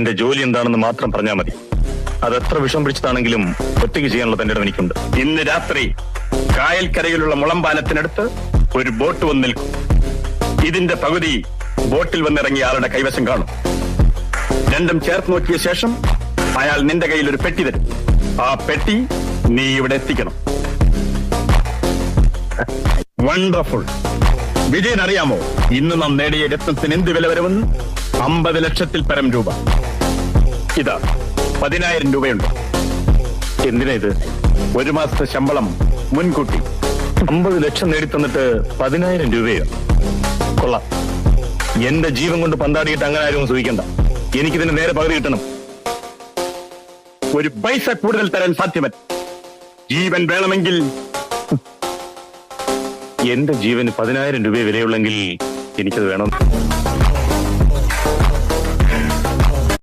എന്റെ ജോലി എന്താണെന്ന് മാത്രം പറഞ്ഞാൽ മതി. അതെത്ര വിഷം പിടിച്ചതാണെങ്കിലും ഒറ്റയ്ക്ക് ചെയ്യാനുള്ള തന്റെ ഇടം എനിക്കുണ്ട്. ഇന്ന് രാത്രി കായൽക്കരയിലുള്ള മുളമ്പാലത്തിനടുത്ത് ഒരു ബോട്ട് വന്ന് നിൽക്കും. ഇതിന്റെ പകുതി ബോട്ടിൽ വന്നിറങ്ങിയ ആളുടെ കൈവശം കാണും. രണ്ടും ചേർത്ത് നോക്കിയ ശേഷം അയാൾ നിന്റെ കയ്യിൽ ഒരു പെട്ടി തരും. ആ പെട്ടി നീ ഇവിടെ എത്തിക്കണം. വണ്ടർഫുൾ. വിജയൻ അറിയാമോ ഇന്ന് നാം നേടിയ രത്നത്തിന് എന്ത് വില വരുമെന്ന്? 50 ലക്ഷത്തിൽ പരം രൂപ. ഇതാ 10,000 രൂപയുണ്ട്. എന്തിനാ ഇത്? 1 മാസത്തെ ശമ്പളം മുൻകൂട്ടി. 50 ലക്ഷം നേടിത്തന്നിട്ട് 10,000 രൂപയോ? കൊള്ളാം. എന്റെ ജീവൻ കൊണ്ട് പന്താടിയിട്ട് അങ്ങനെ ആരും സൂചിക്കണ്ട. എനിക്കിതിന് നേരെ പകുതി കിട്ടണം. ഒരു പൈസ കൂടുതൽ തരാൻ സാധ്യമല്ല. ജീവൻ വേണമെങ്കിൽ എന്റെ ജീവന് 10,000 രൂപ വിലയുള്ളെങ്കിൽ എനിക്കത് വേണം.